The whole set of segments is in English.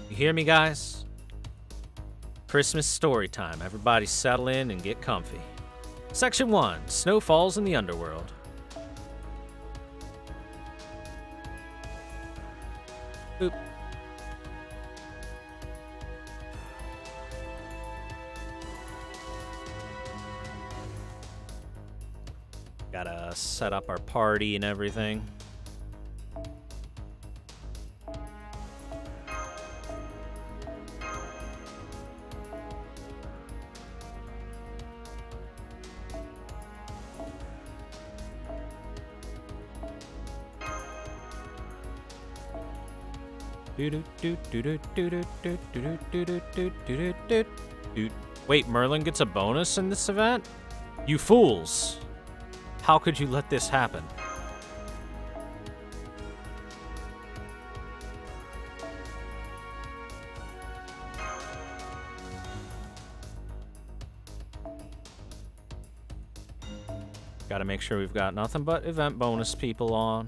You hear me, guys? Christmas story time. Everybody settle in and get comfy. Section 1. Snow falls in the Underworld. Boop. Gotta set up our party and everything. Wait, Merlin gets a bonus in this event? You fools! How could you let this happen? Gotta make sure we've got nothing but event bonus people on.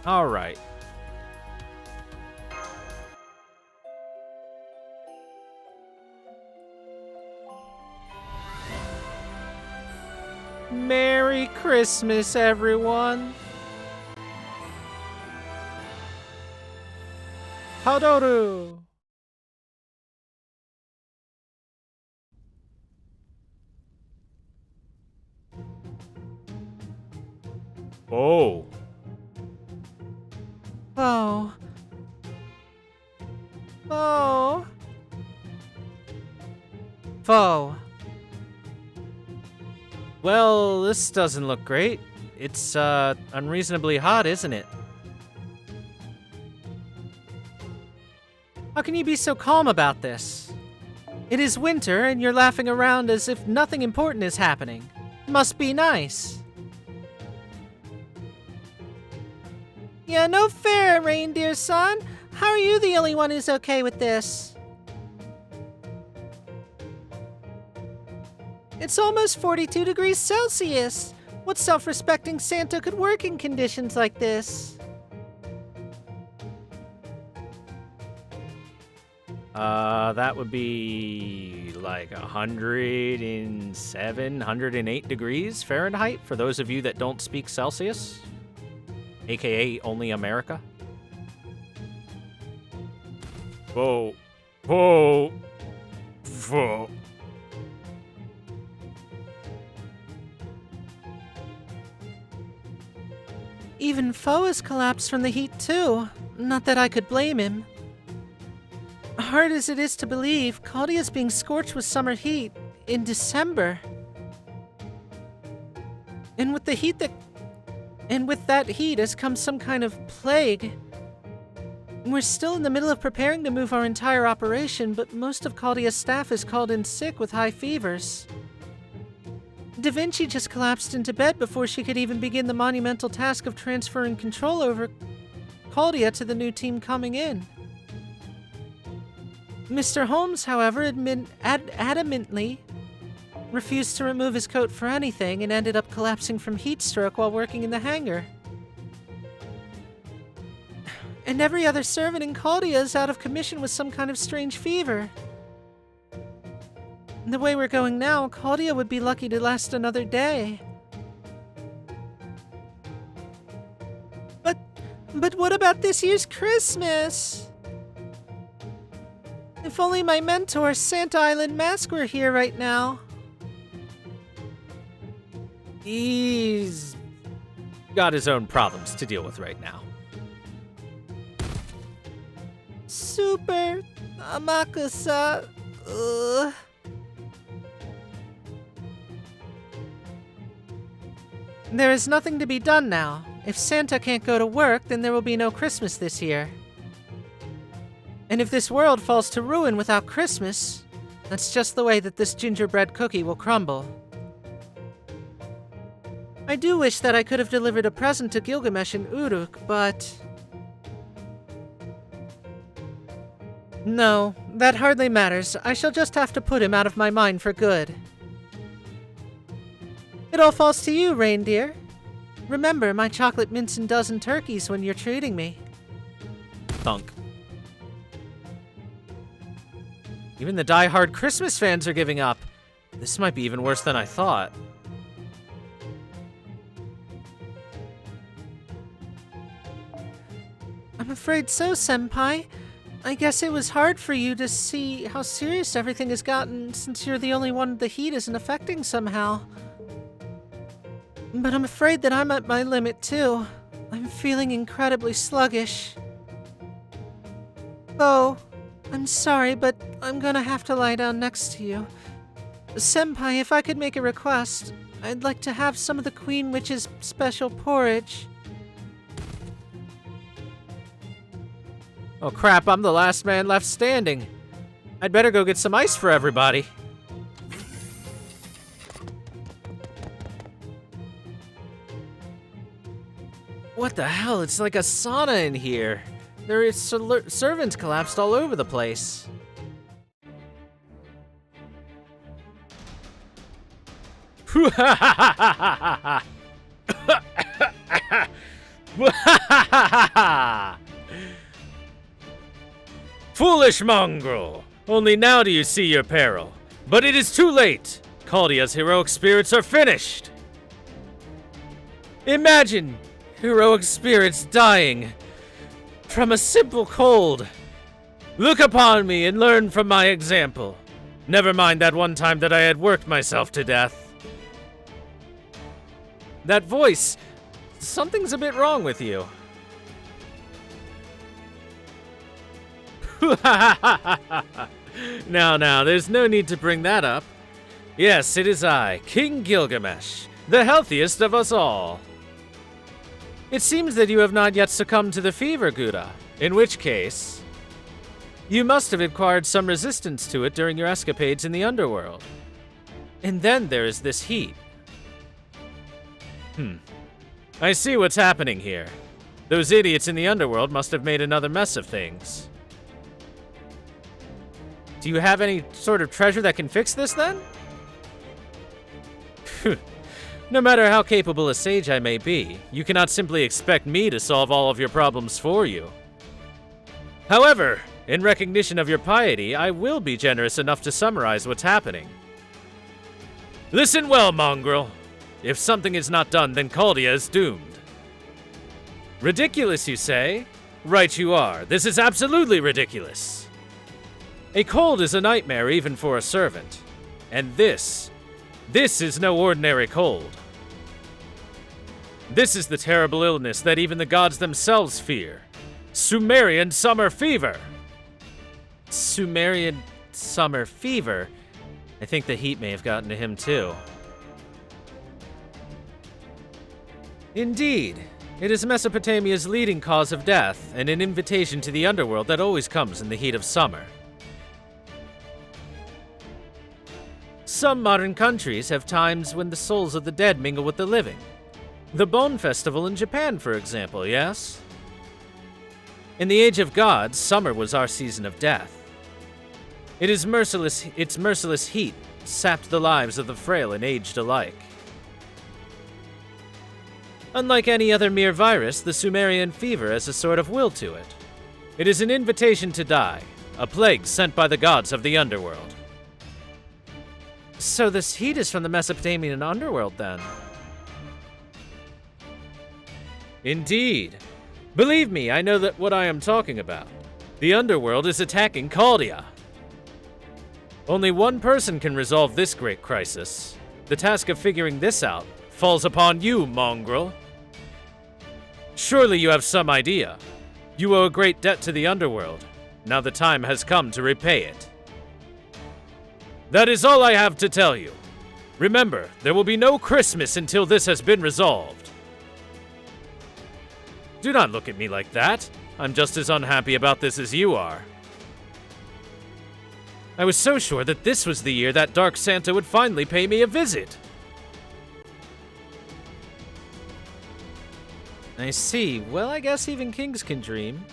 All right. Merry Christmas, everyone. Hadoru. Oh. Oh. Oh. Foe. Well, this doesn't look great. It's, unreasonably hot, isn't it? How can you be so calm about this? It is winter, and you're laughing around as if nothing important is happening. Must be nice. Yeah, no fair, reindeer son. How are you the only one who's okay with this? It's almost 42 degrees Celsius. What self-respecting Santa could work in conditions like this? That would be like 107, 108 degrees Fahrenheit for those of you that don't speak Celsius. AKA only America. Whoa. Whoa. Whoa. Even Foe has collapsed from the heat too. Not that I could blame him. Hard as it is to believe, Claudia's being scorched with summer heat in December. And with that heat has come some kind of plague. We're still in the middle of preparing to move our entire operation, but most of Claudia's staff is called in sick with high fevers. Da Vinci just collapsed into bed before she could even begin the monumental task of transferring control over Claudia to the new team coming in. Mr. Holmes, however, adamantly refused to remove his coat for anything and ended up collapsing from heat stroke while working in the hangar. And every other servant in Claudia is out of commission with some kind of strange fever. The way we're going now, Claudia would be lucky to last another day. But what about this year's Christmas? If only my mentor, Santa Island Mask, were here right now. He's got his own problems to deal with right now. Super Amakusa. There is nothing to be done now. If Santa can't go to work, then there will be no Christmas this year. And if this world falls to ruin without Christmas, that's just the way that this gingerbread cookie will crumble. I do wish that I could have delivered a present to Gilgamesh and Uruk, but... No, that hardly matters. I shall just have to put him out of my mind for good. It all falls to you, reindeer. Remember my chocolate mince and dozen turkeys when you're treating me. Thunk. Even the die-hard Christmas fans are giving up. This might be even worse than I thought. I'm afraid so, Senpai. I guess it was hard for you to see how serious everything has gotten since you're the only one the heat isn't affecting somehow. But I'm afraid that I'm at my limit too. I'm feeling incredibly sluggish. Oh, I'm sorry, but I'm gonna have to lie down next to you. Senpai, if I could make a request, I'd like to have some of the Queen Witch's special porridge. Oh crap, I'm the last man left standing. I'd better go get some ice for everybody. What the hell? It's like a sauna in here. There is servants collapsed all over the place. Foolish mongrel! Only now do you see your peril. But it is too late! Caldia's heroic spirits are finished! Imagine heroic spirits dying from a simple cold. Look upon me and learn from my example. Never mind that one time that I had worked myself to death. That voice, something's a bit wrong with you. Now, there's no need to bring that up. Yes, it is I, King Gilgamesh, the healthiest of us all. It seems that you have not yet succumbed to the fever, Gouda, in which case, you must have acquired some resistance to it during your escapades in the Underworld. And then there is this heat. I see what's happening here. Those idiots in the Underworld must have made another mess of things. Do you have any sort of treasure that can fix this, then? No matter how capable a sage I may be, you cannot simply expect me to solve all of your problems for you. However, in recognition of your piety, I will be generous enough to summarize what's happening. Listen well, mongrel. If something is not done, then Caldia is doomed. Ridiculous, you say? Right you are. This is absolutely ridiculous. A cold is a nightmare even for a servant. And this is no ordinary cold. This is the terrible illness that even the gods themselves fear. Sumerian summer fever. Sumerian summer fever? I think the heat may have gotten to him too. Indeed. It is Mesopotamia's leading cause of death, and an invitation to the underworld that always comes in the heat of summer. Some modern countries have times when the souls of the dead mingle with the living. The Bone Festival in Japan, for example, yes? In the Age of Gods, summer was our season of death. Its merciless heat sapped the lives of the frail and aged alike. Unlike any other mere virus, the Sumerian fever has a sort of will to it. It is an invitation to die, a plague sent by the gods of the underworld. So this heat is from the Mesopotamian underworld, then? Indeed. Believe me, I know what I am talking about. The underworld is attacking Caldia. Only one person can resolve this great crisis. The task of figuring this out falls upon you, mongrel. Surely you have some idea. You owe a great debt to the underworld. Now the time has come to repay it. That is all I have to tell you. Remember, there will be no Christmas until this has been resolved. Do not look at me like that. I'm just as unhappy about this as you are. I was so sure that this was the year that Dark Santa would finally pay me a visit. I see. Well, I guess even kings can dream.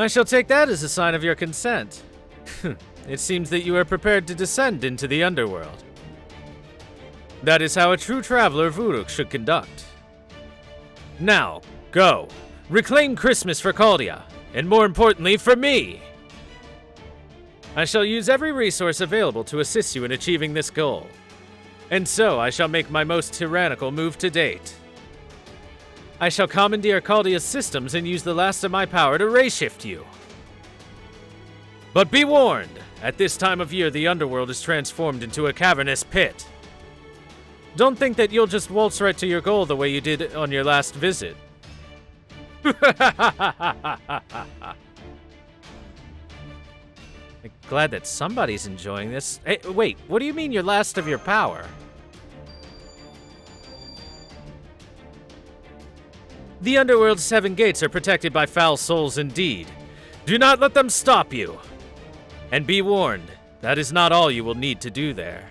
I shall take that as a sign of your consent. It seems that you are prepared to descend into the Underworld. That is how a true traveler Vuruk should conduct. Now, go. Reclaim Christmas for Caldia, and more importantly, for me! I shall use every resource available to assist you in achieving this goal. And so, I shall make my most tyrannical move to date. I shall commandeer Caldia's systems and use the last of my power to ray-shift you. But be warned, at this time of year the Underworld is transformed into a cavernous pit. Don't think that you'll just waltz right to your goal the way you did on your last visit. Glad that somebody's enjoying this. Hey, wait, what do you mean your last of your power? The Underworld's 7 gates are protected by foul souls indeed. Do not let them stop you. And be warned, that is not all you will need to do there.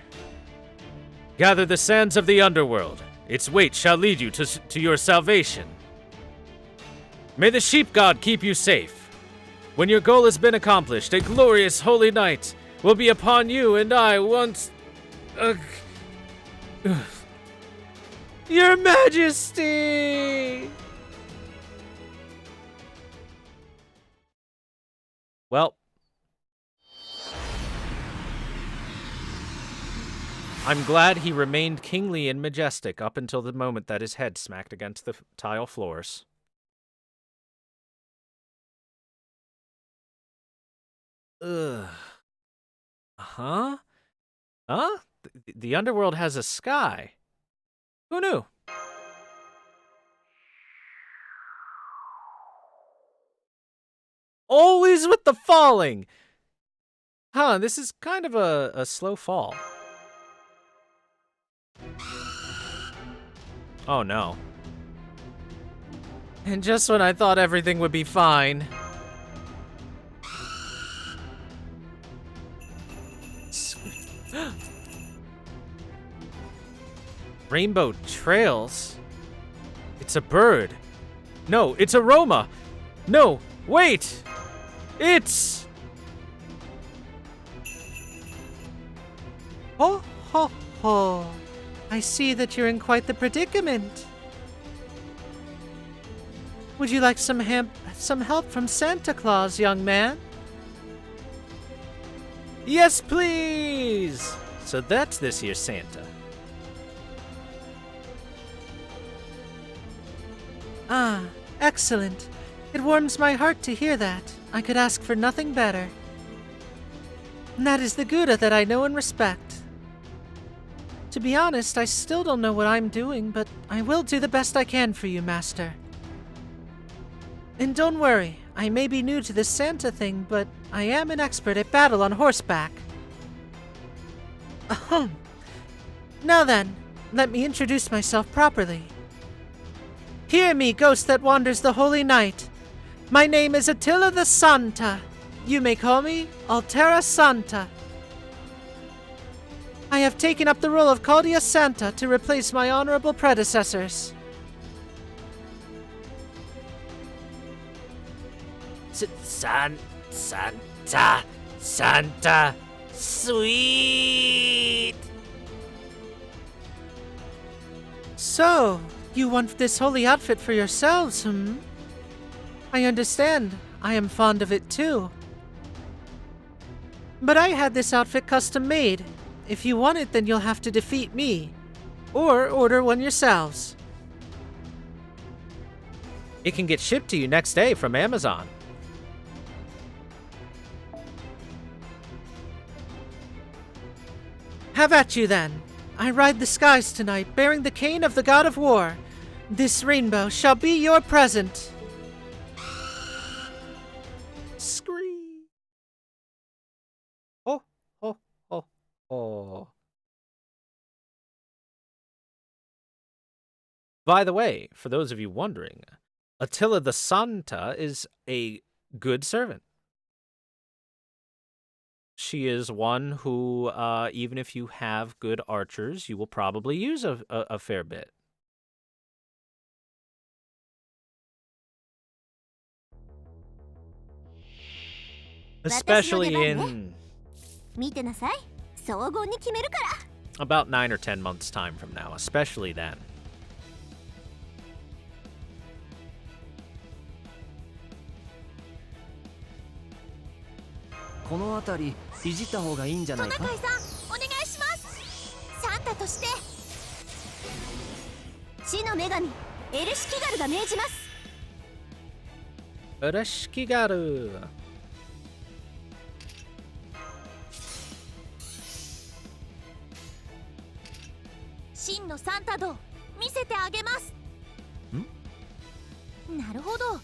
Gather the sands of the Underworld. Its weight shall lead you to your salvation. May the sheep god keep you safe. When your goal has been accomplished, a glorious holy night will be upon you and I once... Your Majesty! Well, I'm glad he remained kingly and majestic up until the moment that his head smacked against the tile floors. Ugh. Huh? Huh? The Underworld has a sky. Who knew? Always with the falling! Huh, this is kind of a slow fall. Oh no. And just when I thought everything would be fine. Rainbow trails? It's a bird. No, it's a Roma. No, wait! It's... Ho, ho, ho. I see that you're in quite the predicament. Would you like some help from Santa Claus, young man? Yes, please! So that's this year's Santa. Ah, excellent. It warms my heart to hear that. I could ask for nothing better. And that is the Gouda that I know and respect. To be honest, I still don't know what I'm doing, but I will do the best I can for you, Master. And don't worry, I may be new to this Santa thing, but I am an expert at battle on horseback. Ahem. Now then, let me introduce myself properly. Hear me, ghost that wanders the holy night. My name is Attila the Santa. You may call me Altera Santa. I have taken up the role of Caldia Santa to replace my honorable predecessors. Santa, sweet! So, you want this holy outfit for yourselves, hmm? I understand. I am fond of it too. But I had this outfit custom made. If you want it, then you'll have to defeat me. Or order one yourselves. It can get shipped to you next day from Amazon. Have at you then. I ride the skies tonight, bearing the cane of the god of war. This rainbow shall be your present. Scream. Oh, oh, oh, oh. By the way, for those of you wondering, Attila the Santa is a good servant. She is one who, even if you have good archers, you will probably use a fair bit. Especially 私の出 in 見てなさい。総合に決めるから。 about 9 or 10 months' time from now, especially then. この辺りいじった方がいいんじゃないか。トナカイさん、お願いします。サンタとして地の女神エルシキガルが命じます。 Urashikigaru. 真のサンタ像見せてあげます。なるほど。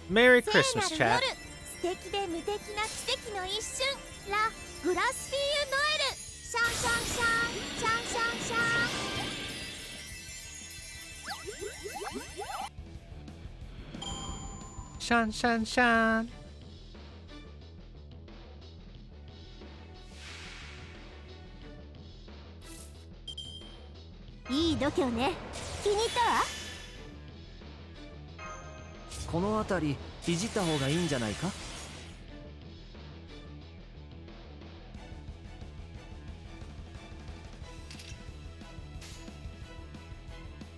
Merry 聖 Christmas, なる chat. 夜、素敵で無敵な奇跡の一瞬、ラ・グラスフィーユ・ノエル。シャンシャンシャンシャンシャンシャン。 Shan, shan, shan. いい度胸ね。気に入ったわ。この辺りいじった方がいいんじゃないか。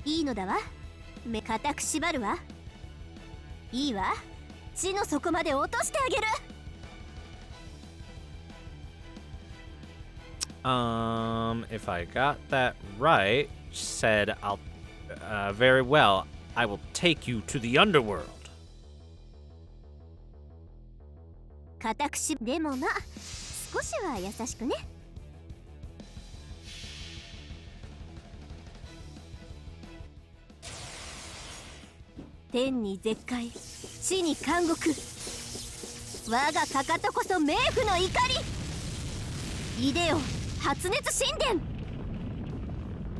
いいのだわ。目固く縛るわ。いいわ。地の底まで落としてあげる。 If I got that right, said I'll, very well, I will take you to the Underworld. 固くしでもな、少しは優しくね。天に絶海、地に監獄。我がかかとこそ冥府の怒り。イデオ発熱神殿。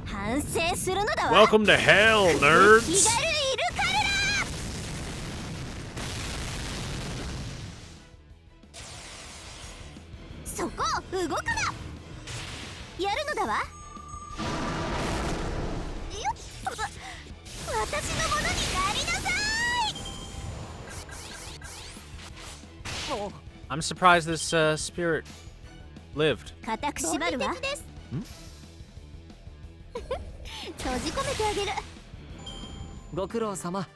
反省するのだわ。 Welcome to hell, 気軽 nerds! いる彼ら。そこ動くな。やるのだわ。よっと、私のものになりなさい。 I'm surprised this spirit lived. 固く縛るわ。閉じ込めてあげる。ご苦労様。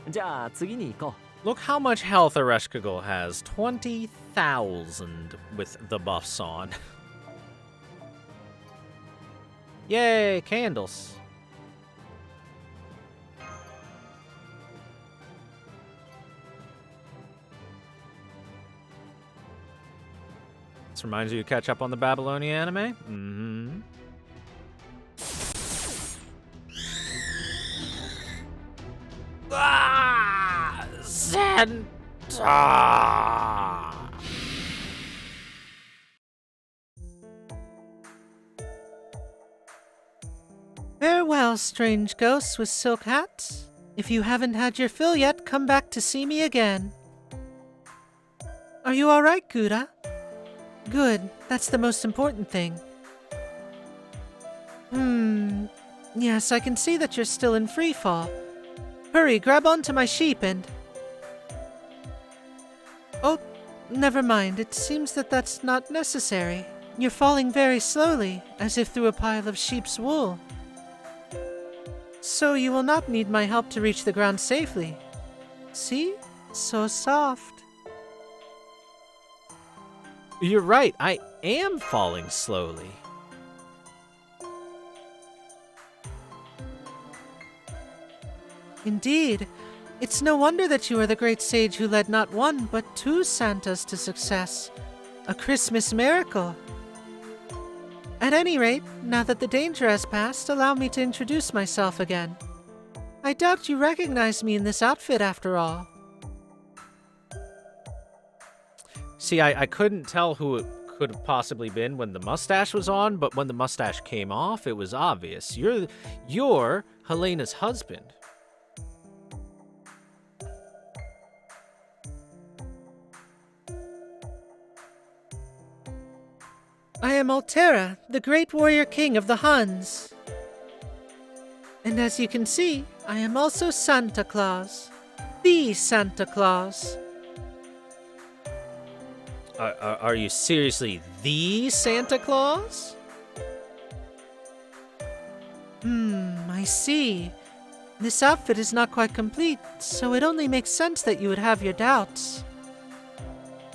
じゃあ次に行こ Look how much health Ereshkigal has. 20,000 with the buffs on. Yay, candles. This reminds you to catch up on the Babylonian anime? Mm-hmm. Ah! Santa! Farewell, strange ghosts with silk hats. If you haven't had your fill yet, come back to see me again. Are you alright, Gouda? Good, that's the most important thing. Yes, I can see that you're still in free fall. Hurry, grab onto my sheep and... Oh, never mind, it seems that that's not necessary. You're falling very slowly, as if through a pile of sheep's wool. So you will not need my help to reach the ground safely. See? So soft. You're right, I am falling slowly. Indeed. It's no wonder that you are the great sage who led not one, but 2 Santas to success. A Christmas miracle. At any rate, now that the danger has passed, allow me to introduce myself again. I doubt you recognize me in this outfit after all. See, I couldn't tell who it could have possibly been when the mustache was on, but when the mustache came off, it was obvious. You're Helena's husband. I am Altera, the great warrior king of the Huns. And as you can see, I am also Santa Claus. The Santa Claus. Are you seriously the Santa Claus? I see. This outfit is not quite complete, so it only makes sense that you would have your doubts.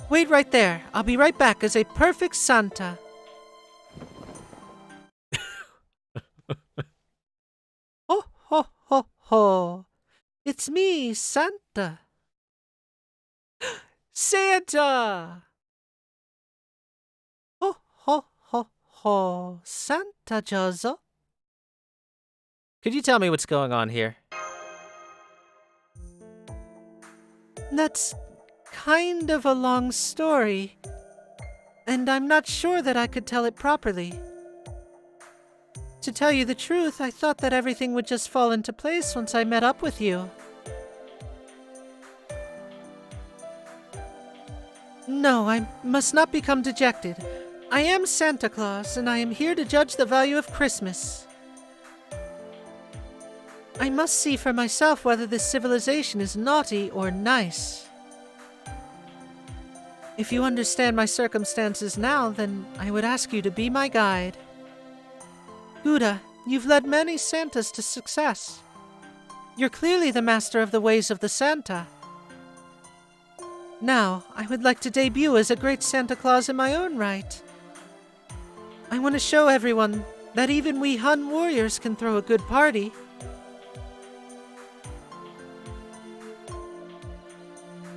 Wait right there. I'll be right back as a perfect Santa. Ho, ho, ho, ho. It's me, Santa. Santa! Ho, ho, ho, ho. Santa Jozo. Could you tell me what's going on here? That's kind of a long story, and I'm not sure that I could tell it properly. To tell you the truth, I thought that everything would just fall into place once I met up with you. No, I must not become dejected. I am Santa Claus, and I am here to judge the value of Christmas. I must see for myself whether this civilization is naughty or nice. If you understand my circumstances now, then I would ask you to be my guide. Gouda, you've led many Santas to success. You're clearly the master of the ways of the Santa. Now, I would like to debut as a great Santa Claus in my own right. I want to show everyone that even we Hun warriors can throw a good party.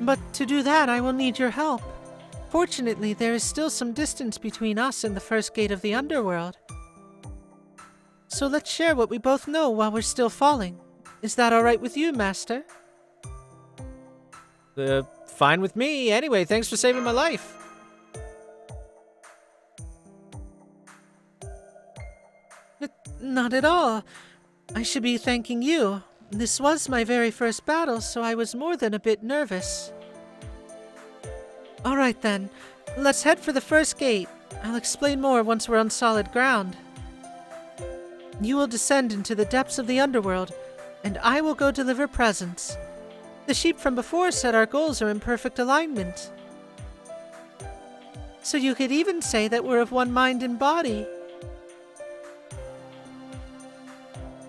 But to do that, I will need your help. Fortunately, there is still some distance between us and the first gate of the Underworld. So let's share what we both know while we're still falling. Is that all right with you, Master? Fine with me. Anyway, thanks for saving my life. Not at all. I should be thanking you. This was my very first battle, so I was more than a bit nervous. All right then, let's head for the first gate. I'll explain more once we're on solid ground. You will descend into the depths of the Underworld, and I will go deliver presents. The sheep from before said our goals are in perfect alignment. So you could even say that we're of one mind and body.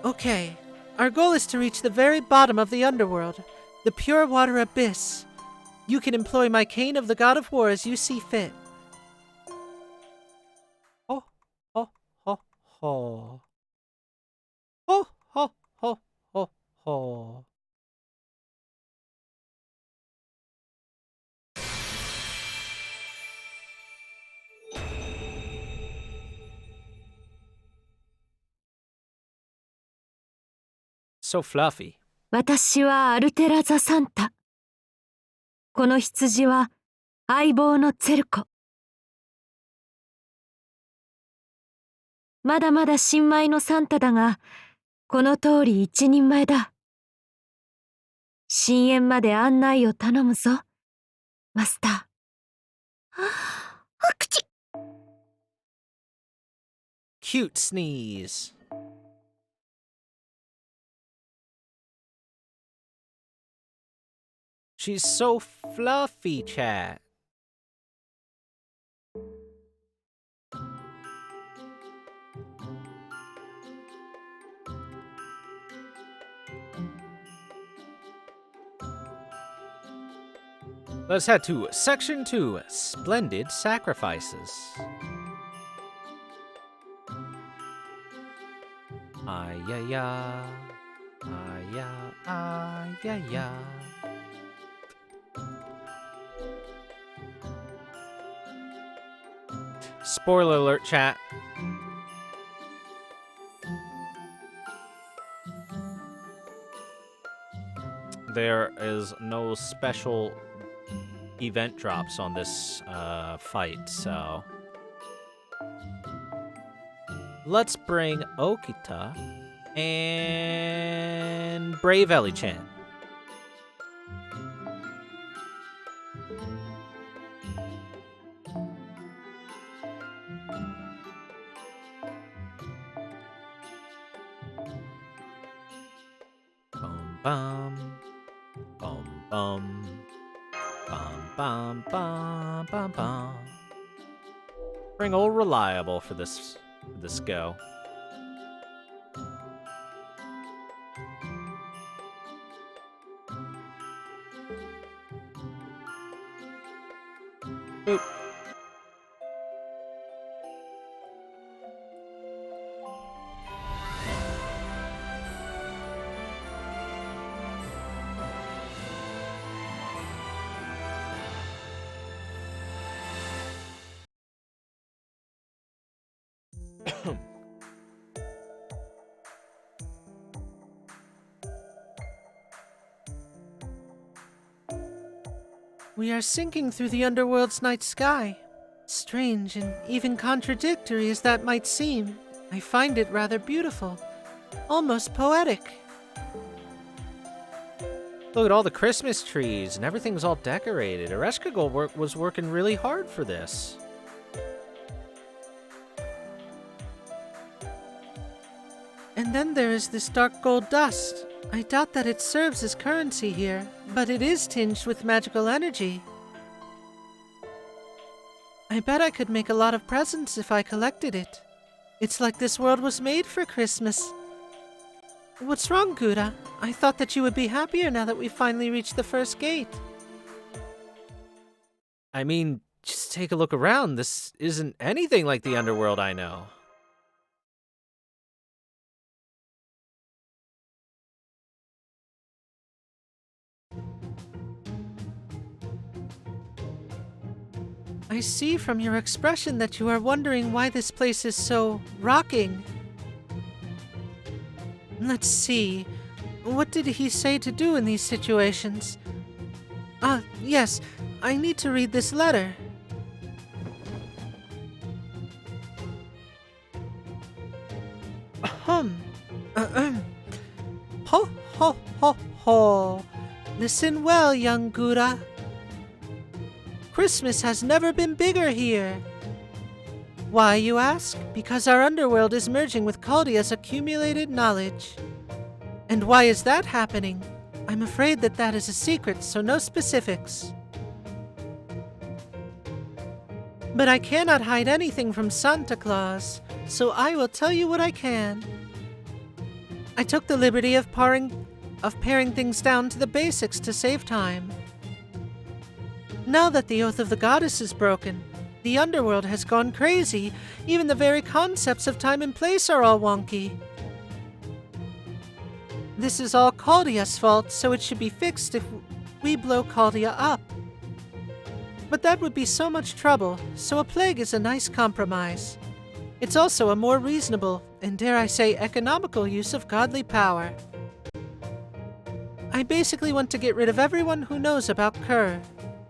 Okay, our goal is to reach the very bottom of the Underworld, the pure water abyss. You can employ my cane of the God of War as you see fit. Ho, ho, ho, ho. Ho, ho, ho, ho, ho. So fluffy. 私はアルテラザ・サンタ。この羊は相棒のツェルコ。まだまだ新米のサンタだが、この通り一人前だ。深淵まで案内を頼むぞ、マスター。あくち。Cute sneeze. She's so fluffy, chat. Let's head to Section 2, Splendid Sacrifices. Ay-ya-ya, ay-ya, ay-ya-ya. Spoiler alert, chat. There is no special event drops on this fight, so let's bring Okita and Brave Ellie-chan. Bum bum. Bum Bum, bum, bum, bum, bum. Bring old reliable for this go. Boop. We are sinking through the Underworld's night sky. Strange and even contradictory as that might seem, I find it rather beautiful, almost poetic. Look at all the Christmas trees and everything's all decorated. Ereshkigal was working really hard for this. And then there is this dark gold dust. I doubt that it serves as currency here, but it is tinged with magical energy. I bet I could make a lot of presents if I collected it. It's like this world was made for Christmas. What's wrong, Gura? I thought that you would be happier now that we finally reached the first gate. I mean, just take a look around. This isn't anything like the Underworld I know. I see from your expression that you are wondering why this place is so rocking. Let's see. What did he say to do in these situations? Yes. I need to read this letter. Ahem. Ho, ho, ho, ho. Listen well, young Gura. Christmas has never been bigger here. Why, you ask? Because our underworld is merging with Chaldea's accumulated knowledge. And why is that happening? I'm afraid that that is a secret, so no specifics. But I cannot hide anything from Santa Claus, so I will tell you what I can. I took the liberty of paring things down to the basics to save time. Now that the Oath of the Goddess is broken, the Underworld has gone crazy. Even the very concepts of time and place are all wonky. This is all Chaldea's fault, so it should be fixed if we blow Chaldea up. But that would be so much trouble, so a plague is a nice compromise. It's also a more reasonable, and dare I say economical use of godly power. I basically want to get rid of everyone who knows about Kerr.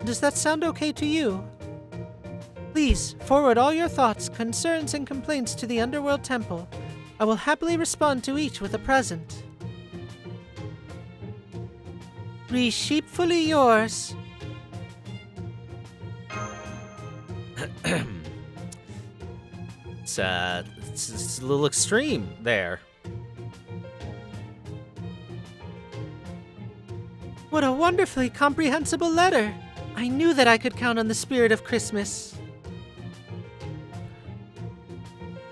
Does that sound okay to you? Please, forward all your thoughts, concerns, and complaints to the Underworld Temple. I will happily respond to each with a present. Sheepfully yours. It's a little extreme there. What a wonderfully comprehensible letter. I knew that I could count on the spirit of Christmas.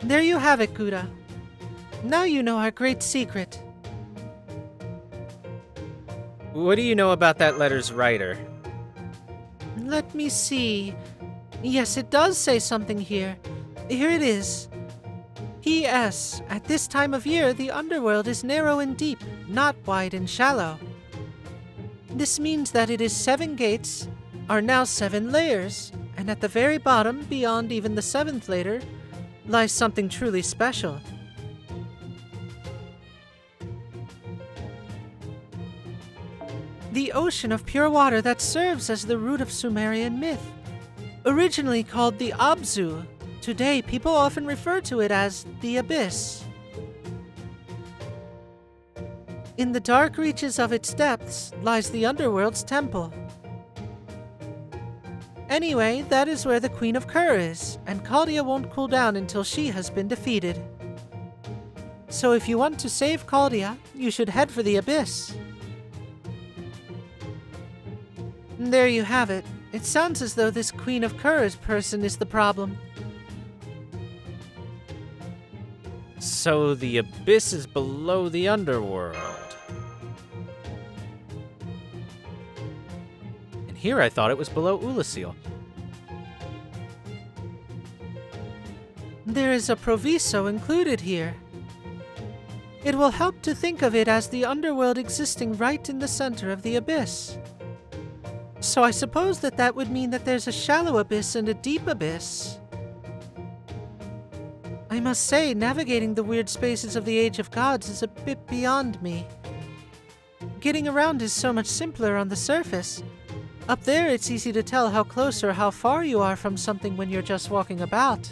There you have it, Gura. Now you know our great secret. What do you know about that letter's writer? Let me see. Yes, it does say something here. Here it is. P.S. At this time of year, the underworld is narrow and deep, not wide and shallow. This means that it is 7 gates, are now 7 layers, and at the very bottom, beyond even the 7th layer, lies something truly special. The ocean of pure water that serves as the root of Sumerian myth. Originally called the Abzu, today people often refer to it as the Abyss. In the dark reaches of its depths lies the Underworld's temple. Anyway, that is where the Queen of Kerr is, and Chaldea won't cool down until she has been defeated. So if you want to save Chaldea, you should head for the Abyss. There you have it. It sounds as though this Queen of Cur's person is the problem. So the abyss is below the underworld. And here I thought it was below Ulasil. There is a proviso included here. It will help to think of it as the underworld existing right in the center of the abyss. So I suppose that would mean that there's a shallow abyss and a deep abyss. I must say, navigating the weird spaces of the Age of Gods is a bit beyond me. Getting around is so much simpler on the surface. Up there, it's easy to tell how close or how far you are from something when you're just walking about.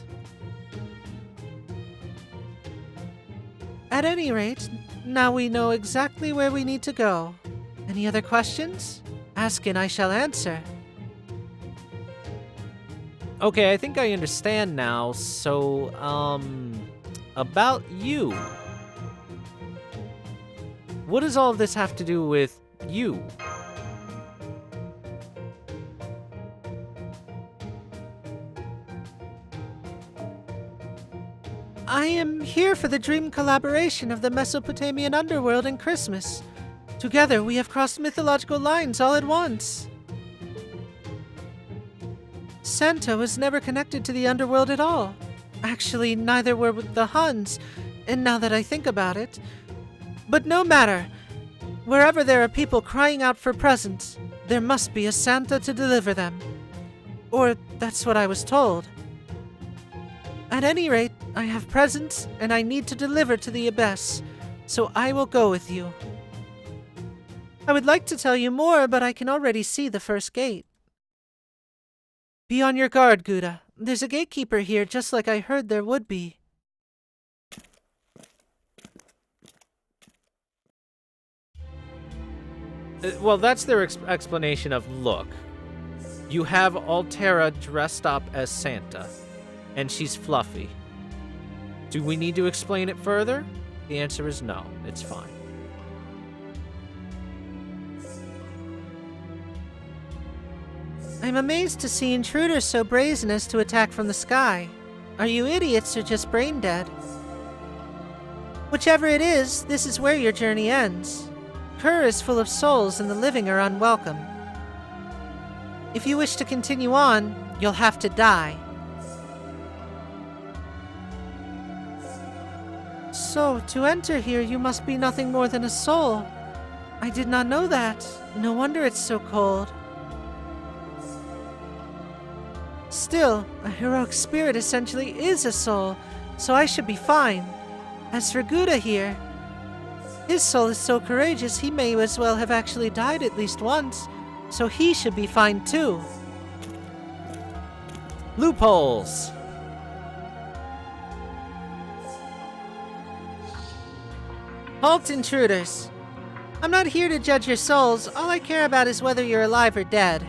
At any rate, now we know exactly where we need to go. Any other questions? Ask and I shall answer. Okay, I think I understand now. So, about you. What does all of this have to do with you? I am here for the dream collaboration of the Mesopotamian underworld and Christmas. Together, we have crossed mythological lines all at once. Santa was never connected to the underworld at all. Actually, neither were the Huns, and now that I think about it. But no matter. Wherever there are people crying out for presents, there must be a Santa to deliver them. Or that's what I was told. At any rate, I have presents, and I need to deliver to the abyss, so I will go with you. I would like to tell you more, but I can already see the first gate. Be on your guard, Gouda. There's a gatekeeper here, just like I heard there would be. Well, that's their explanation of look. You have Altera dressed up as Santa, and she's fluffy. Do we need to explain it further? The answer is no, it's fine. I'm amazed to see intruders so brazen as to attack from the sky. Are you idiots or just brain dead? Whichever it is, this is where your journey ends. Kur is full of souls and the living are unwelcome. If you wish to continue on, you'll have to die. So, to enter here, you must be nothing more than a soul. I did not know that. No wonder it's so cold. Still, a heroic spirit essentially is a soul, so I should be fine. As for Gouda here, his soul is so courageous he may as well have actually died at least once, so he should be fine too. Loopholes! Halt, intruders! I'm not here to judge your souls, all I care about is whether you're alive or dead.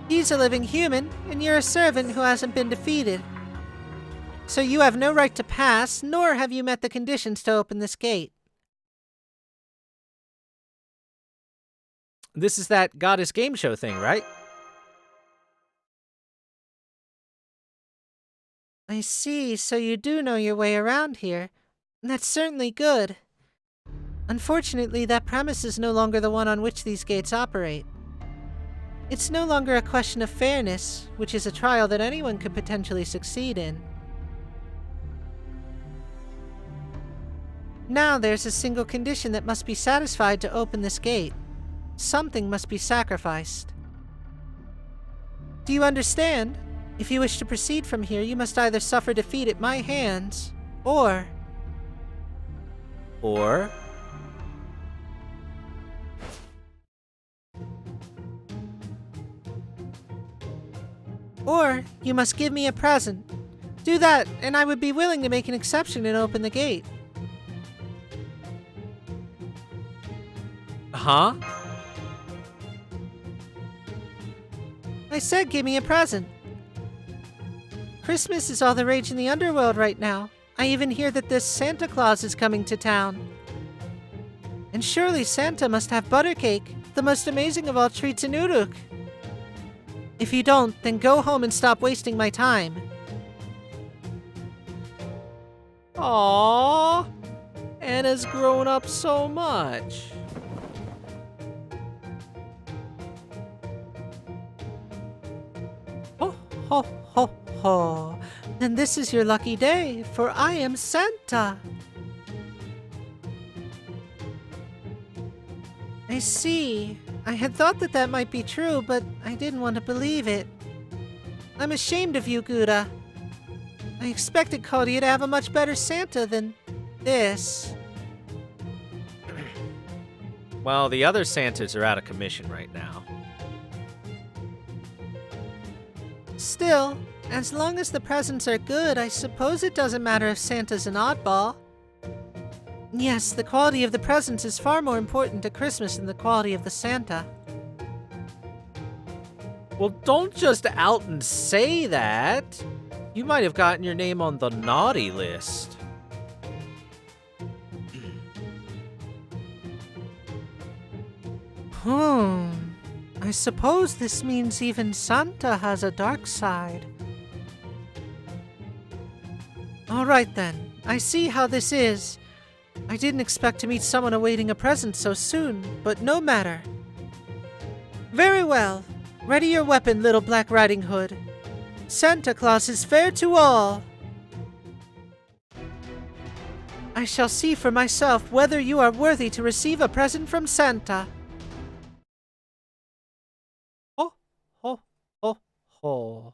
He's a living human, and you're a servant who hasn't been defeated. So you have no right to pass, nor have you met the conditions to open this gate. This is that goddess game show thing, right? I see, so you do know your way around here. That's certainly good. Unfortunately, that premise is no longer the one on which these gates operate. It's no longer a question of fairness, which is a trial that anyone could potentially succeed in. Now there's a single condition that must be satisfied to open this gate. Something must be sacrificed. Do you understand? If you wish to proceed from here, you must either suffer defeat at my hands, or... Or you must give me a present. Do that, and I would be willing to make an exception and open the gate. Huh? I said give me a present. Christmas is all the rage in the underworld right now. I even hear that this Santa Claus is coming to town. And surely Santa must have butter cake, the most amazing of all treats in Uruk. If you don't, then go home and stop wasting my time. Aww. Anna's grown up so much. Ho, ho, ho, ho. Then this is your lucky day, for I am Santa. I see. I had thought that that might be true, but I didn't want to believe it. I'm ashamed of you, Gouda. I expected Claudia to have a much better Santa than this. Well, the other Santas are out of commission right now. Still, as long as the presents are good, I suppose it doesn't matter if Santa's an oddball. Yes, the quality of the presents is far more important to Christmas than the quality of the Santa. Well, don't just out and say that. You might have gotten your name on the naughty list. I suppose this means even Santa has a dark side. Alright then, I see how this is. I didn't expect to meet someone awaiting a present so soon, but no matter. Very well. Ready your weapon, little Black Riding Hood. Santa Claus is fair to all. I shall see for myself whether you are worthy to receive a present from Santa. Ho, ho, ho, ho.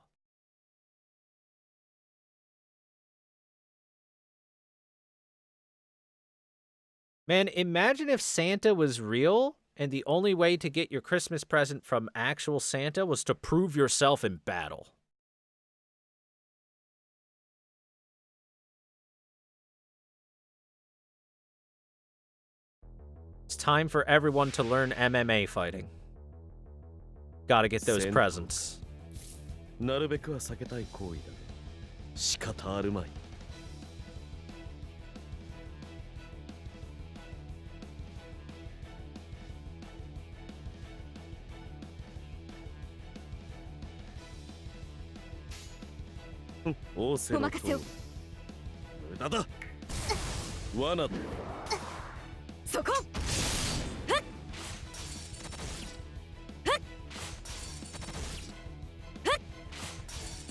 Man, imagine if Santa was real and the only way to get your Christmas present from actual Santa was to prove yourself in battle. It's time for everyone to learn MMA fighting. Gotta get those presents. なるべくは避けたい行為だが仕方あるまい。仰せのとおり無駄だ。罠だ。そこ。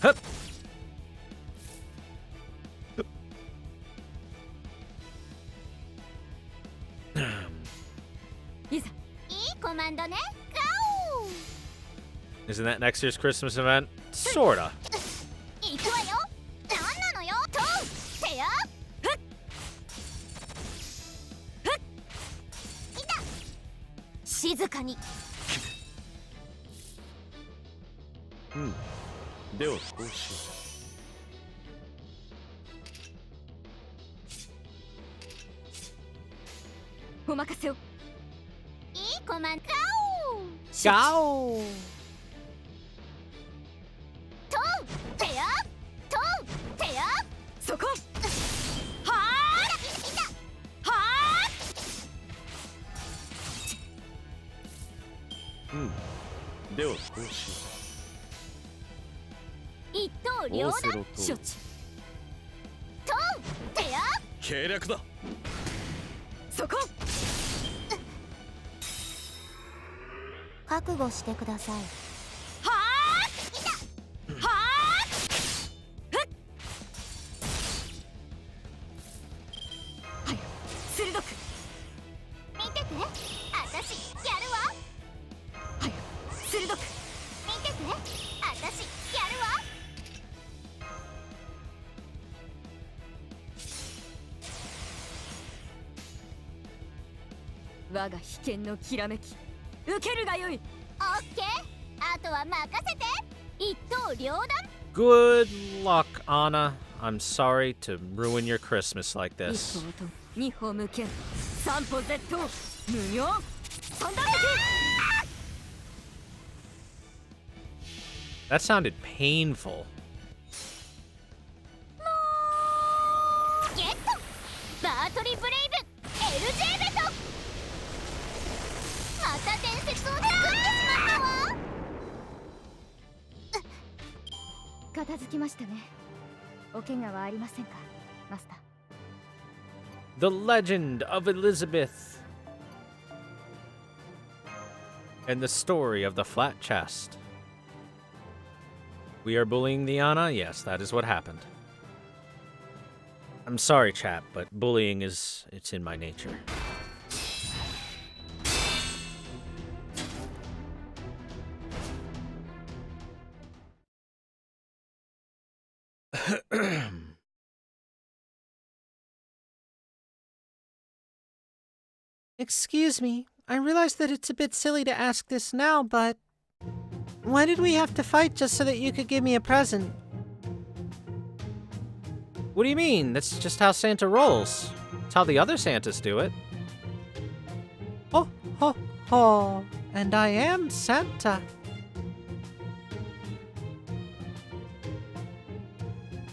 Hup. いざ。いいコマンドね。ゴー。 Isn't that next year's Christmas event? Sorta. 行くわよ。なんなのよ。と。てや。ふっ。ふっ。いた。静かに。うん。ではこうしよう。お任せを。いいコマンド。Go! と。てや。と。てや。そこ。はあ。いた。はあ。う。うん。ではこうしよ一刀両断。処置。と。てや。う。計略だ。そこ。覚悟してください。はあ。いた。はあ。ふっ。はい。鋭く。見てて。あたしやるわ。はい。鋭く。見てて。あたしやるわ。我が秘剣のきらめき受けるがよい。オッケー。あとは任せて。一刀両断。 Good luck, Anna. I'm sorry to ruin your Christmas like 一 this. 歩と二歩向ける。三歩絶倒。無用。三段撃。 That sounded painful. ゲット。バートリブレイブ。LJ ベト。また伝説を片付きましたね。お怪我はありませんか、マスター。 The Legend of Elizabeth. And the story of the flat chest. We are bullying the Ana? Yes, that is what happened. I'm sorry, chap, but bullying it's in my nature. Excuse me, I realize that it's a bit silly to ask this now, but why did we have to fight just so that you could give me a present? What do you mean? That's just how Santa rolls. It's how the other Santas do it. Ho, ho, ho. And I am Santa.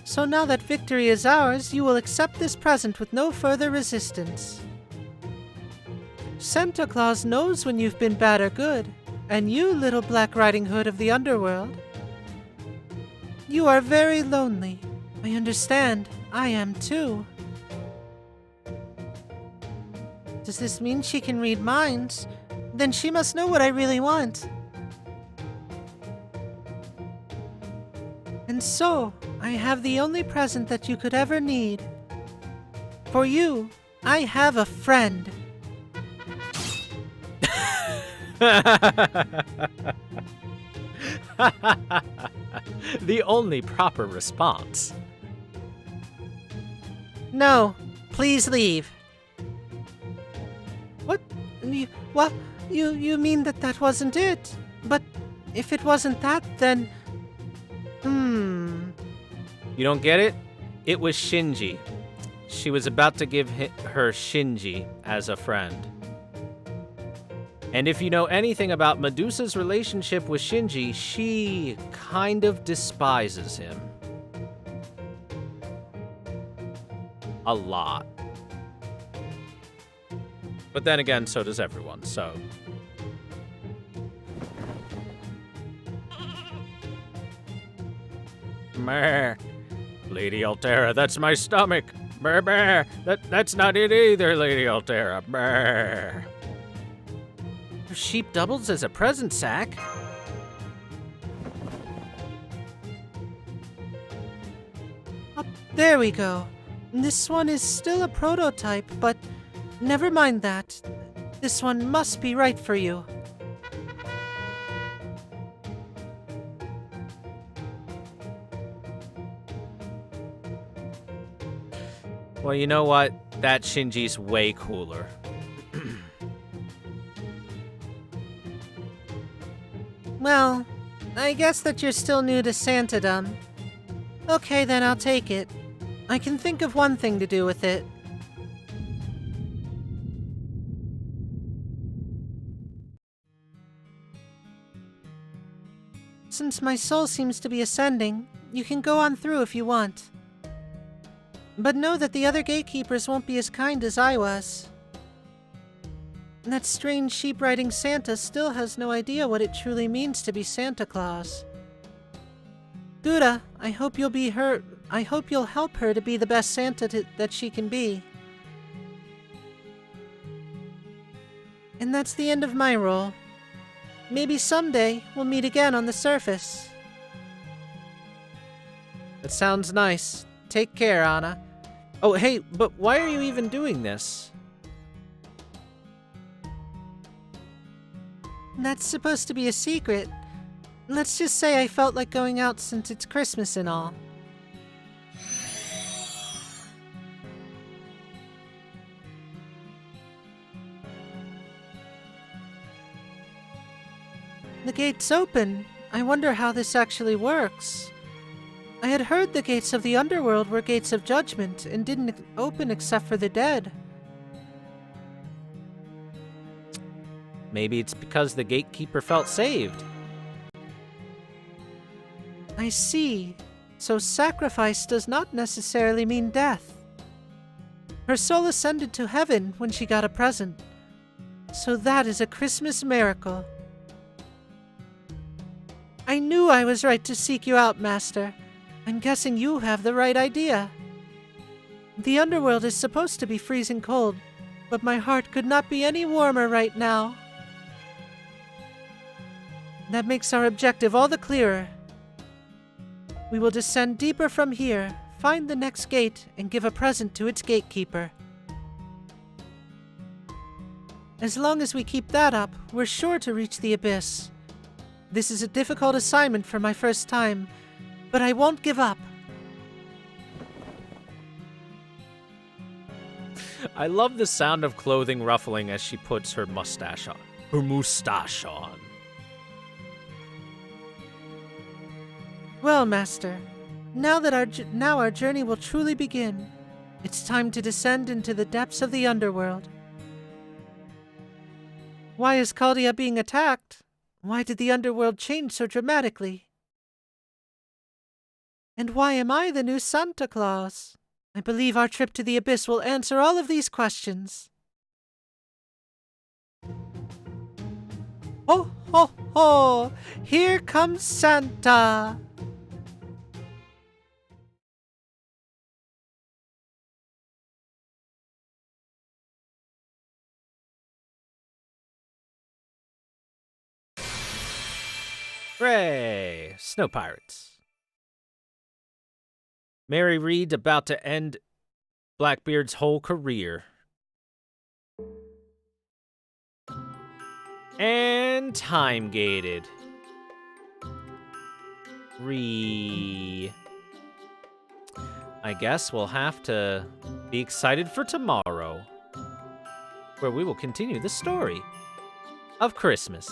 So now that victory is ours, you will accept this present with no further resistance. Santa Claus knows when you've been bad or good, and you, little Black Riding Hood of the Underworld, you are very lonely. I understand. I am too. Does this mean she can read minds? Then she must know what I really want. And so, I have the only present that you could ever need. For you, I have a friend. The only proper response. No, please leave. What? You mean that wasn't it? But if it wasn't that, then... You don't get it? It was Shinji. She was about to give her Shinji as a friend. And if you know anything about Medusa's relationship with Shinji, she kind of despises him. A lot. But then again, so does everyone, so... Meh. Lady Altera, that's my stomach. Brr, brr. That's not it either, Lady Altera. Brr. Her sheep doubles as a present sack. There we go. This one is still a prototype, but never mind that. This one must be right for you. Well, you know what? That Shinji's way cooler. Well, I guess that you're still new to Santadom. Okay, then I'll take it. I can think of one thing to do with it. Since my soul seems to be ascending, you can go on through if you want. But know that the other gatekeepers won't be as kind as I was. That strange sheep-riding Santa still has no idea what it truly means to be Santa Claus. Gouda, I hope you'll help her to be the best Santa that she can be. And that's the end of my role. Maybe someday we'll meet again on the surface. That sounds nice. Take care, Ana. Oh, hey, but why are you even doing this? That's supposed to be a secret. Let's just say I felt like going out since it's Christmas and all. The gate's open. I wonder how this actually works. I had heard the gates of the Underworld were gates of judgment and didn't open except for the dead. Maybe it's because the gatekeeper felt saved. I see. So sacrifice does not necessarily mean death. Her soul ascended to heaven when she got a present. So that is a Christmas miracle. I knew I was right to seek you out, Master. I'm guessing you have the right idea. The Underworld is supposed to be freezing cold, but my heart could not be any warmer right now. That makes our objective all the clearer. We will descend deeper from here, find the next gate, and give a present to its gatekeeper. As long as we keep that up, we're sure to reach the abyss. This is a difficult assignment for my first time, but I won't give up. I love the sound of clothing ruffling as she puts her mustache on. Her mustache on. Well, Master, now our journey will truly begin. It's time to descend into the depths of the Underworld. Why is Caldia being attacked? Why did the Underworld change so dramatically? And why am I the new Santa Claus? I believe our trip to the Abyss will answer all of these questions. Ho, ho, ho! Here comes Santa! Hooray! Snow Pirates. Mary Reed's about to end Blackbeard's whole career. And time gated. I guess we'll have to be excited for tomorrow, where we will continue the story of Christmas.